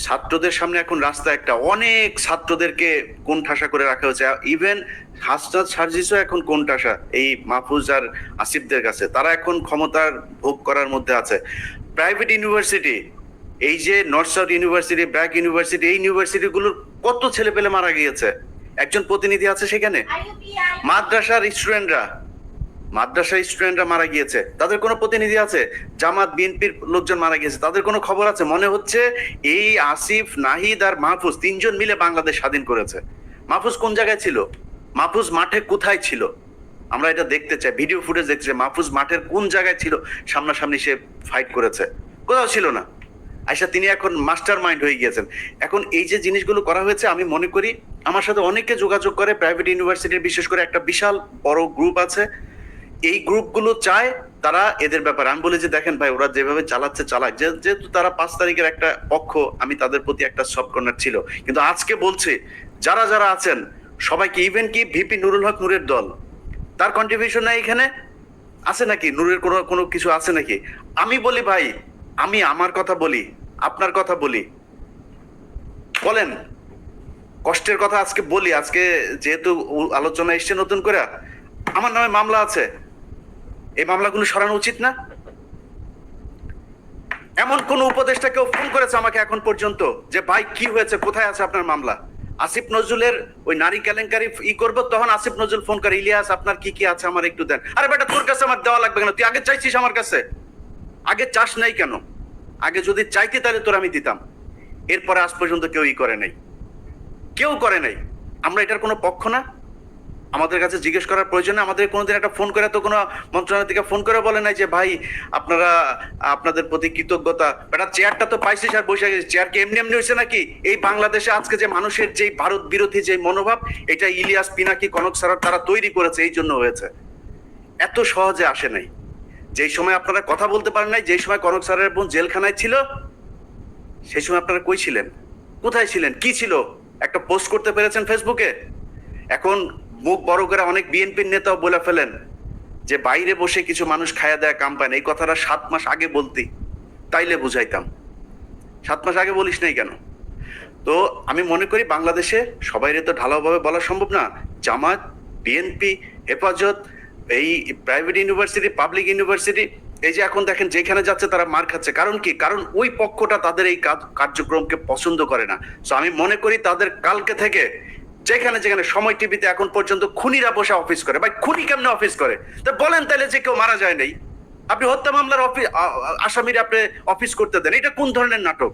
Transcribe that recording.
ছাত্রদের সামনে এখন রাস্তা একটা, অনেক ছাত্রদেরকে কোণঠাসা করে রাখা হয়েছে। ইভেন হাসনাত সার্জিসও এখন কোণঠাসা এই মাহফুজ আর আসিফদের কাছে, তারা এখন ক্ষমতার ভোগ করার মধ্যে আছে। প্রাইভেট ইউনিভার্সিটি, এই যে north south university, BRAC university, এই ইউনিভার্সিটিগুলোর কত ছেলে পেলে মারা গিয়েছে, একজন প্রতিনিধি আছে সেখানে। মাদ্রাসার স্টুডেন্টরা মারা গিয়েছে, তাদের কোনো প্রতিনিধি আছে? জামাত বিএনপির লোকজন মারা গিয়েছে, তাদের কোনো খবর আছে? মনে হচ্ছে এই আসিফ, নাহিদ আর মাহফুজ তিনজন মিলে বাংলাদেশ স্বাধীন করেছে। মাহফুজ কোন জায়গায় ছিল? মাহফুজ মাঠে কোথায় ছিল? আমরা এটা দেখতে চাই, ভিডিও ফুটেজ দেখতে চাই, মাহফুজ মাঠের কোন জায়গায় ছিল? সামনাসামনি সে ফাইট করেছে? কোথাও ছিল না। আচ্ছা, তিনি এখন মাস্টার মাইন্ড হয়ে গিয়েছেন। এখন এই যে জিনিসগুলো করা হয়েছে, আমি মনে করি আমার সাথে অনেকে যোগাযোগ করে প্রাইভেট ইউনিভার্সিটির, বিশেষ করে একটা বিশাল বড় গ্রুপ আছে, এই গ্রুপগুলো চায় তারা এদের ব্যাপারে, আমি বলি যে দেখেন ভাই, ওরা যেভাবে চালাচ্ছে চালাক, যেহেতু তারা 5 তারিখের একটা পক্ষ, আমি তাদের প্রতি একটা সফট কর্নার ছিল, কিন্তু আজকে বলছে যারা যারা আছেন সবাইকে, ইভেন কি ভিপি নুরুল হক নূরের দল, তার কন্ট্রিবিউশন নাই এখানে আছে নাকি? নূরের কোনো কোনো কিছু আছে নাকি? আমি বলি ভাই, আমি আমার কথা বলি, আপনার কথা বলি, বলেন, কষ্টের কথা আজকে বলি। আজকে যেহেতু আলোচনা এসছে নতুন করে, আমার নামে মামলা আছে, এই মামলাগুলো সরানো উচিত না? এমন কোন উপদেষ্টা কেউ ফোন করেছে আমাকে এখন পর্যন্ত যে ভাই কি হয়েছে, কোথায় আছে আপনার মামলা? আসিফ নজরুলের ওই নারী কেলেঙ্কারি করবো, তখন আসিফ নজরুল ফোন করে, ইলিয়াস আপনার কি কি আছে আমার একটু দেন। আরে বেটা, তোর কাছে আমার দেওয়া লাগবে কেন? তুই আগে চাইছিস আমার কাছে? আগে চাস নাই কেন? আগে যদি চাইতি তাহলে তোর আমি দিতাম। এরপরে আজ পর্যন্ত কেউই করে নাই, কেউ করে নাই। আমরা এটার কোনো পক্ষ না? আমাদের কাছে জিজ্ঞেস করার প্রয়োজন নেই? আমাদের কোনোদিন একটা ফোন করে তো কোনো মন্ত্রণালয় থেকে ফোন করে বলে নাই যে ভাই আপনারা, আপনাদের প্রতি কৃতজ্ঞতা, বেটা চেয়ারটা তো পাইছিস আর বসে গেছিস, চেয়ার কি এমনি এমনি হয়েছে নাকি? এই বাংলাদেশে আজকে যে মানুষের যে ভারত বিরোধী যে মনোভাব, এটা ইলিয়াস, পিনাকি, কনক স্যার তারা তৈরি করেছে, এই জন্য হয়েছে। এত সহজে আসে নাই। যেই সময় আপনারা কথা বলতে পারেন নাই, যেই সময় কনক স্যারের বোন জেলখানায় ছিল, সেই সময় আপনারা কই ছিলেন? কোথায় ছিলেন? কি ছিল? একটা পোস্ট করতে পেরেছেন ফেসবুকে? এখন মুখ বড় করে অনেক বিএনপির নেতাও বলে ফেলেন যে বাইরে বসে কিছু মানুষ খায়া দেয়া কাম পায় না। এই কথাটা 7 মাস আগে বলতি, তাইলে বুঝাইতাম। 7 মাস আগে বলিস নাই কেন? তো আমি মনে করি বাংলাদেশে সবাইরে তো ঢালাওভাবে বলা সম্ভব না। জামাত, বিএনপি, হেফাজত, এই প্রাইভেট ইউনিভার্সিটি, পাবলিক ইউনিভার্সিটি, এই যে এখন দেখেন যেখানে যাচ্ছে তারা মার খাচ্ছে। কারণ কি? কারণ ওই পক্ষটা তাদের এই কার্যক্রমকে পছন্দ করে না। তো আমি মনে করি তাদের কালকে থেকে যেখানে যেখানে, সময় টিভিতে এখন পর্যন্ত খুনিরা বসে অফিস করে। ভাই খুনি কেমনে অফিস করে? তা বলেন তাহলে, যে কেউ মারা যায় নাই, আপনি হত্যা মামলার আসামিরা আপনি অফিস করতে দেন, এটা কোন ধরনের নাটক?